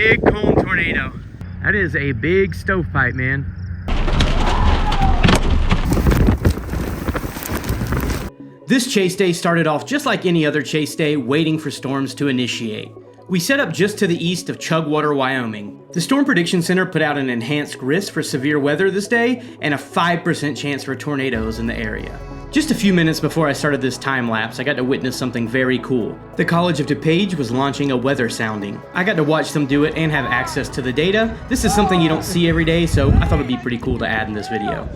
Big cone tornado. That is a big stovepipe, man. This chase day started off just like any other chase day, waiting for storms to initiate. We set up just to the east of Chugwater, Wyoming. The Storm Prediction Center put out an enhanced risk for severe weather this day and a 5% chance for tornadoes in the area. Just a few minutes before I started this time lapse, I got to witness something very cool. The College of DuPage was launching a weather sounding. I got to watch them do it and have access to the data. This is something you don't see every day, so I thought it'd be pretty cool to add in this video.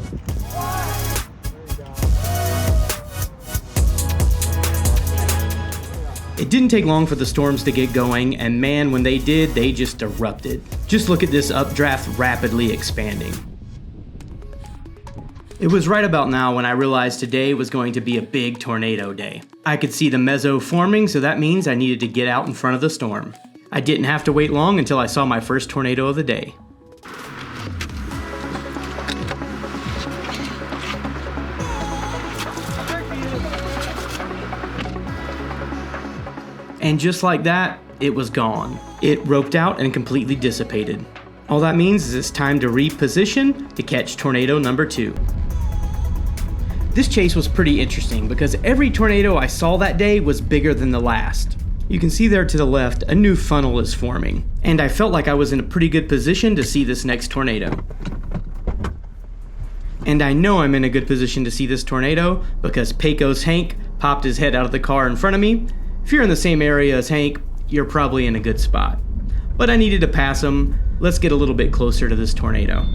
It didn't take long for the storms to get going, and man, when they did, they just erupted. Just look at this updraft rapidly expanding. It was right about now when I realized today was going to be a big tornado day. I could see the mezzo forming, so that means I needed to get out in front of the storm. I didn't have to wait long until I saw my first tornado of the day. And just like that, it was gone. It roped out and completely dissipated. All that means is it's time to reposition to catch tornado number 2. This chase was pretty interesting because every tornado I saw that day was bigger than the last. You can see there to the left, a new funnel is forming, and I felt like I was in a pretty good position to see this next tornado. And I know I'm in a good position to see this tornado because Pecos Hank popped his head out of the car in front of me. If you're in the same area as Hank, you're probably in a good spot. But I needed to pass him. Let's get a little bit closer to this tornado.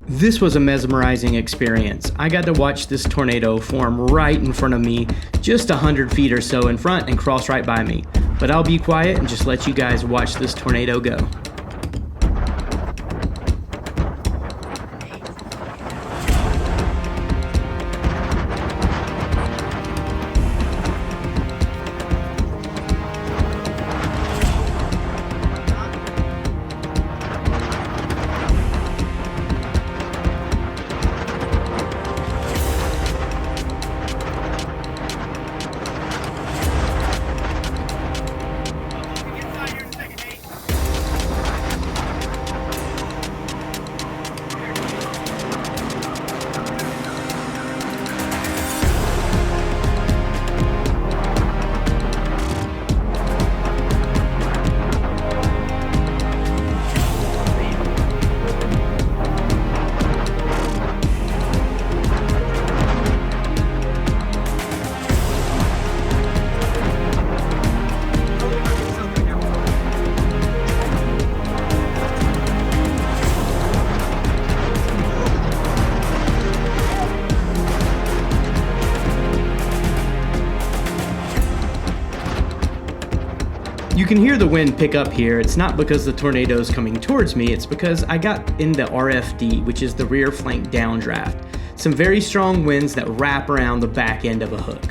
This was a mesmerizing experience. I got to watch this tornado form right in front of me, just 100 feet or so in front and cross right by me. But I'll be quiet and just let you guys watch this tornado go. You can hear the wind pick up here. It's not because the tornado is coming towards me, it's because I got in the RFD, which is the rear flank downdraft. Some very strong winds that wrap around the back end of a hook.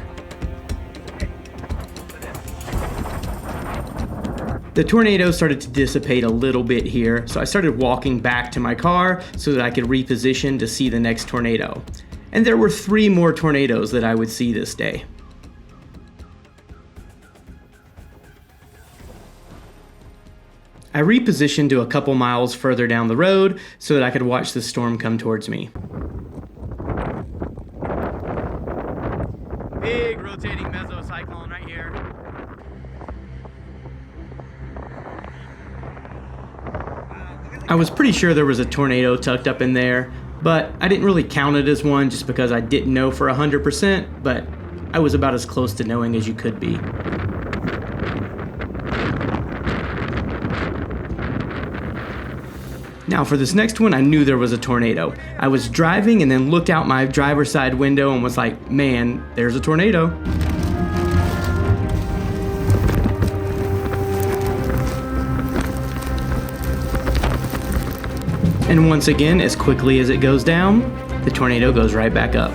The tornado started to dissipate a little bit here, so I started walking back to my car so that I could reposition to see the next tornado. And there were 3 more tornadoes that I would see this day. I repositioned to a couple miles further down the road so that I could watch the storm come towards me. Big rotating mesocyclone right here. I was pretty sure there was a tornado tucked up in there, but I didn't really count it as one just because I didn't know for 100%, but I was about as close to knowing as you could be. Now for this next one, I knew there was a tornado. I was driving and then looked out my driver's side window and was like, man, there's a tornado. And once again, as quickly as it goes down, the tornado goes right back up.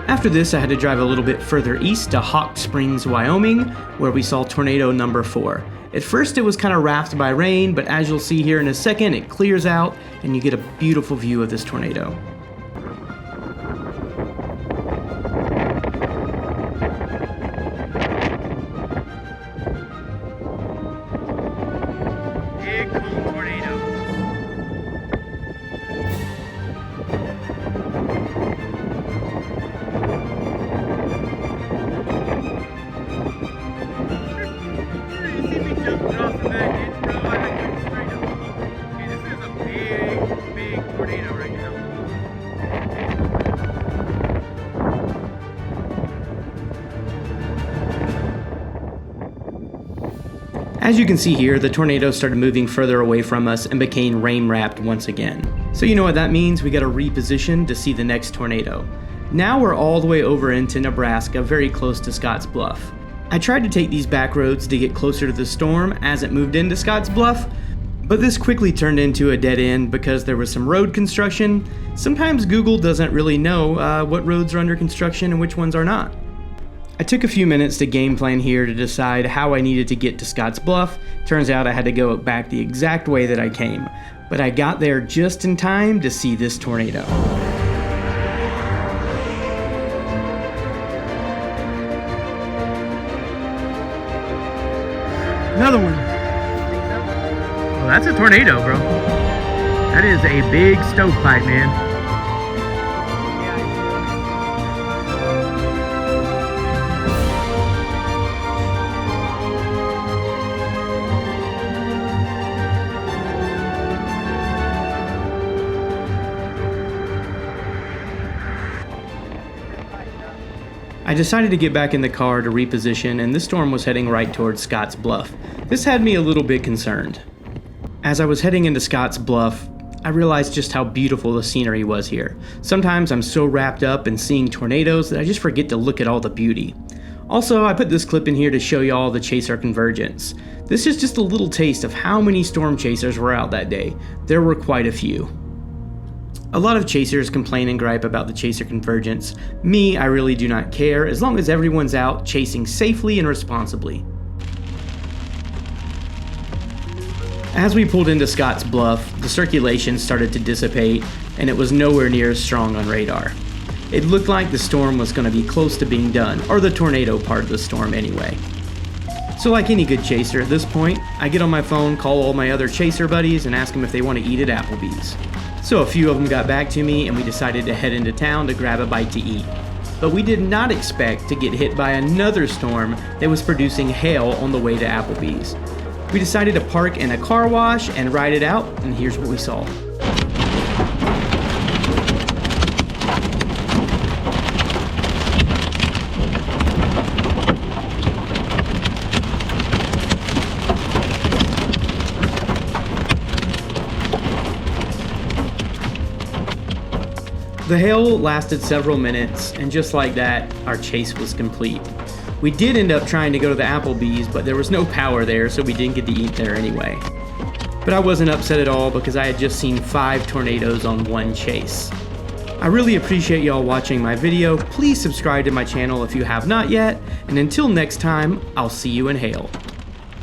After this, I had to drive a little bit further east to Hot Springs, Wyoming, where we saw tornado number 4. At first it was kind of wrapped by rain, but as you'll see here in a second, it clears out and you get a beautiful view of this tornado. As you can see here, the tornado started moving further away from us and became rain-wrapped once again. So you know what that means, we gotta reposition to see the next tornado. Now we're all the way over into Nebraska, very close to Scotts Bluff. I tried to take these back roads to get closer to the storm as it moved into Scotts Bluff, but this quickly turned into a dead end because there was some road construction. Sometimes Google doesn't really know what roads are under construction and which ones are not. I took a few minutes to game plan here to decide how I needed to get to Scotts Bluff. Turns out I had to go back the exact way that I came, but I got there just in time to see this tornado. Another one. Well, that's a tornado, bro. That is a big stovepipe, man. I decided to get back in the car to reposition, and this storm was heading right towards Scotts Bluff. This had me a little bit concerned. As I was heading into Scotts Bluff, I realized just how beautiful the scenery was here. Sometimes I'm so wrapped up in seeing tornadoes that I just forget to look at all the beauty. Also, I put this clip in here to show y'all the chaser convergence. This is just a little taste of how many storm chasers were out that day. There were quite a few. A lot of chasers complain and gripe about the chaser convergence. Me, I really do not care, as long as everyone's out chasing safely and responsibly. As we pulled into Scotts Bluff, the circulation started to dissipate, and it was nowhere near as strong on radar. It looked like the storm was going to be close to being done, or the tornado part of the storm anyway. So like any good chaser at this point, I get on my phone, call all my other chaser buddies, and ask them if they want to eat at Applebee's. So a few of them got back to me, and we decided to head into town to grab a bite to eat. But we did not expect to get hit by another storm that was producing hail on the way to Applebee's. We decided to park in a car wash and ride it out, and here's what we saw. The hail lasted several minutes, and just like that, our chase was complete. We did end up trying to go to the Applebee's, but there was no power there, so we didn't get to eat there anyway. But I wasn't upset at all because I had just seen 5 tornadoes on one chase. I really appreciate y'all watching my video. Please subscribe to my channel if you have not yet, and until next time, I'll see you in hail.